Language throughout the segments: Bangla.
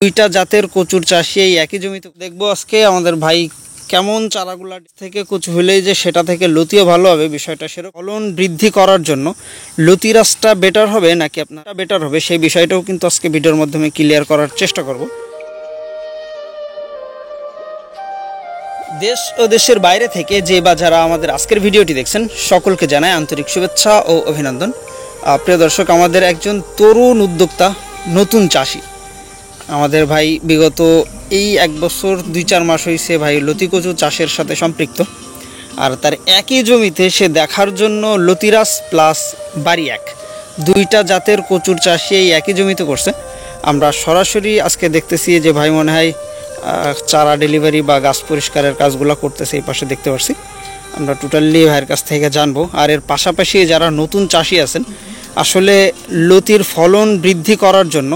দুইটা জাতের কচুর চাষি এই একই জমিতে দেখবো আজকে আমাদের ভাই কেমন চারাগুলা থেকে কচু হলেই যে সেটা থেকে লতিও ভালো হবে বিষয়টা সেরকম ফলন বৃদ্ধি করার জন্য লতিরাজটা বেটার হবে নাকি আপনারা বেটার হবে সেই বিষয়টাও কিন্তু আজকে ভিডিওর মাধ্যমে ক্লিয়ার করার চেষ্টা করব। দেশ ও দেশের বাইরে থেকে যে বা যারা আমাদের আজকের ভিডিওটি দেখছেন সকলকে জানাই আন্তরিক শুভেচ্ছা ও অভিনন্দন। প্রিয় দর্শক, আমাদের একজন তরুণ উদ্যোক্তা নতুন চাষি আমাদের ভাই বিগত এই 1 বছর 2-4 মাস হয়েছে ভাই লতি কচু চাষের সাথে সম্পৃক্ত। আর তার একই জমিতে সে দেখার জন্য লতিরাজ প্লাস বাড়ি এক দুইটা জাতের কচুর চাষি এই একই জমিতে করছে। আমরা সরাসরি আজকে দেখতেছি যে ভাই মনে হয় চারা ডেলিভারি বা গাছ পরিষ্কারের কাজগুলো করতেছে, এই পাশে দেখতে পাচ্ছি। আমরা টোটালি ভাইয়ের কাছ থেকে জানবো। আর এর পাশাপাশি যারা নতুন চাষি আছেন আসলে লতির ফলন বৃদ্ধি করার জন্য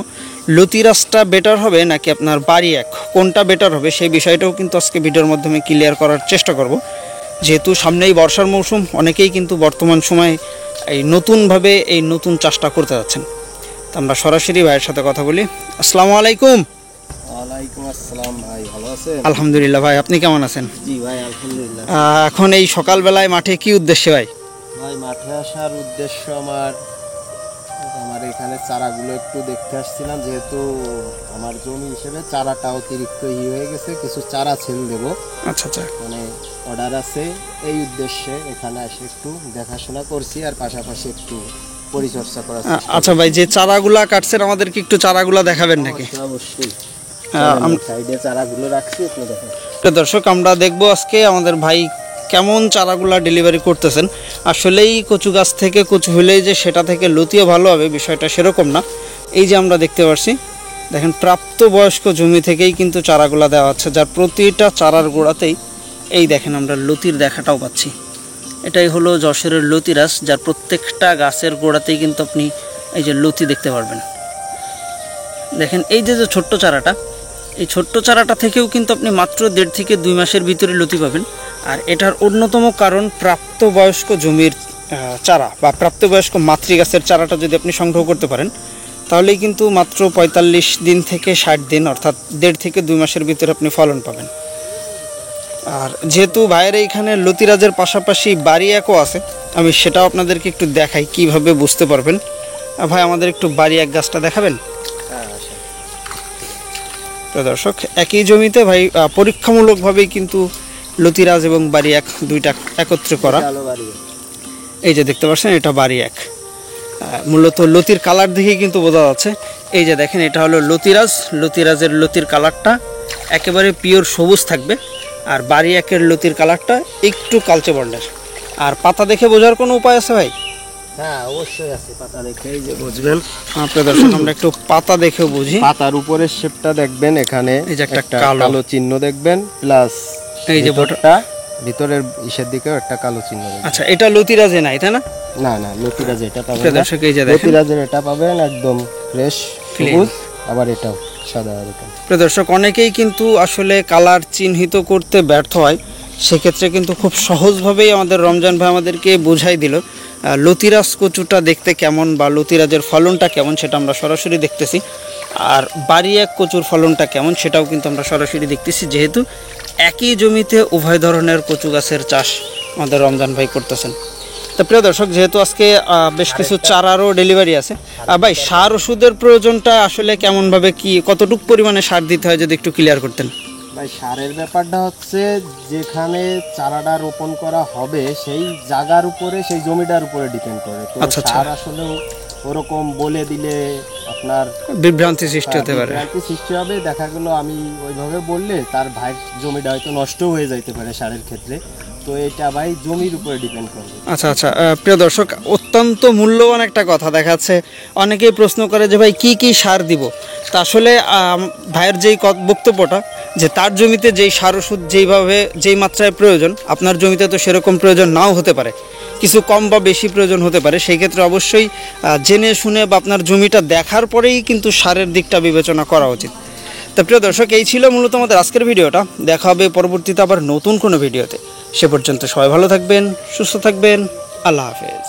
লতিরাজটা বেটার হবে নাকি আপনার বাড়ি এক কোনটা বেটার হবে সেই বিষয়টাও কিন্তু আজকে ভিডিওর মাধ্যমে ক্লিয়ার করার চেষ্টা করব। যেহেতু সামনেই বর্ষার মৌসুম, অনেকেই কিন্তু বর্তমান সময়ে এই নতুনভাবে এই নতুন চাষটা করতে যাচ্ছেন। তো আমরা সরাসরি ভাইয়ের সাথে কথা বলি। আসসালামু আলাইকুম। ওয়ালাইকুম আসসালাম ভাই, ভালো আছেন? আলহামদুলিল্লাহ ভাই, আপনি কেমন আছেন? জি ভাই আলহামদুলিল্লাহ। এখন এই সকালবেলায় মাঠে কি উদ্দেশ্যে ভাই? ভাই মাঠে আসার উদ্দেশ্য আমার এখানে চারাগুলো একটু দেখতে আসছিলাম, যেহেতু আমার জমি হিসেবে চারাটা অতিরিক্ত হয়ে গেছে, কিছু চারা ছেল দেবো। আচ্ছা আচ্ছা, মানে অর্ডার আছে, এই উদ্দেশ্যে এখানে এসে একটু দেখাশোনা করছি আর পাশাপাশি একটু পরিচর্যা করা। আচ্ছা ভাই, যে চারাগুলা কাটছেন আমাদেরকে একটু চারাগুলা দেখাবেন নাকি? অবশ্যই, সাইডে চারাগুলো রাখছি, আপনি দেখেন। দর্শক, আমরা দেখবো আজকে আমাদের ভাই কেমন চারাগুলা ডেলিভারি করতেছেন। আসলেই কচু গাছ থেকে কচু হলেই যে সেটা থেকে লতিও ভালো হবে বিষয়টা সেরকম না। এই যে আমরা দেখতে পাচ্ছি, দেখেন প্রাপ্তবয়স্ক জমি থেকেই কিন্তু চারাগুলা দেওয়া হচ্ছে, যার প্রতিটা চারার গোড়াতেই এই দেখেন আমরা লতির দেখাটাও পাচ্ছি। এটাই হলো যশোরের লতিরাজ, যার প্রত্যেকটা গাছের গোড়াতেই কিন্তু আপনি এই যে লতি দেখতে পারবেন। দেখেন এই যে ছোট্ট চারাটা, এই ছোট্ট চারাটা থেকেও কিন্তু আপনি মাত্র 1.5 থেকে 2 মাসের ভিতরে লতি পাবেন। আর এটার অন্যতম কারণ প্রাপ্তবয়স্ক জমির চারা বা প্রাপ্তবয়স্ক মাতৃগাছের চারাটা যদি আপনি সংগ্রহ করতে পারেন তাহলেই কিন্তু মাত্র 45 দিন থেকে 60 দিন অর্থাৎ 1.5 থেকে 2 মাসের ভিতরে আপনি ফলন পাবেন। আর যেহেতু ভাইয়ের এইখানে লতিরাজের পাশাপাশি বাড়ি একও আছে, আমি সেটাও আপনাদেরকে একটু দেখাই কিভাবে বুঝতে পারবেন। ভাই আমাদের একটু বাড়ি এক গাছটা দেখাবেন? দর্শক, একই জমিতে ভাই পরীক্ষামূলকভাবেই কিন্তু লতিরাজ এবং বাড়ি এক দুইটা একত্রে করা। এই যে দেখতে পাচ্ছেন, এটা বাড়ি এক। মূলত লতির কালার দেখেই কিন্তু বোঝা যাচ্ছে। এই যে দেখেন, এটা হলো লতিরাজ। লতিরাজের লতির কালারটা একেবারে পিওর সবুজ থাকবে, আর বাড়ি একের লতির কালারটা একটু কালচে বর্ণের। আর পাতা দেখে বোঝার কোনো উপায় আছে ভাই? হ্যাঁ অবশ্যই আছে, পাতা দেখেই যে বুঝবেন। আপনার দর্শক, আমরা একটু পাতা দেখেও বুঝি। পাতার উপরের শেপটা দেখবেন, এখানে এই যে একটা কালো চিহ্ন দেখবেন, প্লাস এই যে ভিতরের ইসের দিকেও একটা কালো চিহ্ন দেখবেন। আচ্ছা, এটা লতিরাজে নাই তাই না? না না, লতিরাজ এটা পাবেন না। দর্শক এই যে দেখেন, লতিরাজের এটা পাবেন একদম ফ্রেশ সবুজ, আবার এটাও সাদা এরকম। দর্শক, অনেকেই কিন্তু আসলে কালার চিহ্নিত করতে ব্যর্থ হয়, সেক্ষেত্রে কিন্তু খুব সহজভাবেই আমাদের রমজান ভাই আমাদেরকে বোঝাই দিল লতিরাজ কচুটা দেখতে কেমন বা লতিরাজের ফলনটা কেমন সেটা আমরা সরাসরি দেখতেছি। আর বাড়ি এক কচুর ফলনটা কেমন সেটাও কিন্তু আমরা সরাসরি দেখতেছি, যেহেতু একই জমিতে উভয় ধরনের কচু গাছের চাষ আমাদের রমজান ভাই করতেছেন। তো প্রিয় দর্শক, যেহেতু আজকে বেশ কিছু চারারও ডেলিভারি আছে, ভাই সার ওষুধের প্রয়োজনটা আসলে কেমনভাবে কি কতটুকু পরিমাণে সার দিতে হয় যদি একটু ক্লিয়ার করতেন? ভাই সারের ব্যাপারটা হচ্ছে, যেখানে চারাটা রোপণ করা হবে সেই জায়গার উপরে, সেই জমিটার উপরে ডিপেন্ড করে। তো সার আসলে ওরকম বলে দিলে আপনার বিভ্রান্তি সৃষ্টি হতে পারে। বিভ্রান্তি সৃষ্টি হবে, দেখা গেল আমি ওইভাবে বললে তার ভাইয়ের জমিটা হয়তো নষ্ট হয়ে যাইতে পারে সারের ক্ষেত্রে। তো এটা ভাই জমির উপরে ডিপেন্ড করবে। আচ্ছা আচ্ছা, প্রিয় দর্শক, অত্যন্ত মূল্যবান একটা কথা দেখাচ্ছে। অনেকেই প্রশ্ন করে যে ভাই কি কি সার দিব। তা আসলে ভাইয়ের যেই বক্তব্যটা যে তার জমিতে যেই সার ওষুধ যেই মাত্রায় প্রয়োজন, আপনার জমিতে তো সেরকম প্রয়োজন নাও হতে পারে, কিছু কম বা বেশি প্রয়োজন হতে পারে। সেই ক্ষেত্রে অবশ্যই জেনে শুনে বা আপনার জমিটা দেখার পরেই কিন্তু সারের দিকটা বিবেচনা করা উচিত। তো প্রিয় দর্শক, এই ছিল মূলত আমাদের আজকের ভিডিওটা। দেখা হবে পরবর্তীতে আবার নতুন কোনো ভিডিওতে। সে পর্যন্ত সবাই ভালো থাকবেন, সুস্থ থাকবেন। আল্লাহ হাফেজ।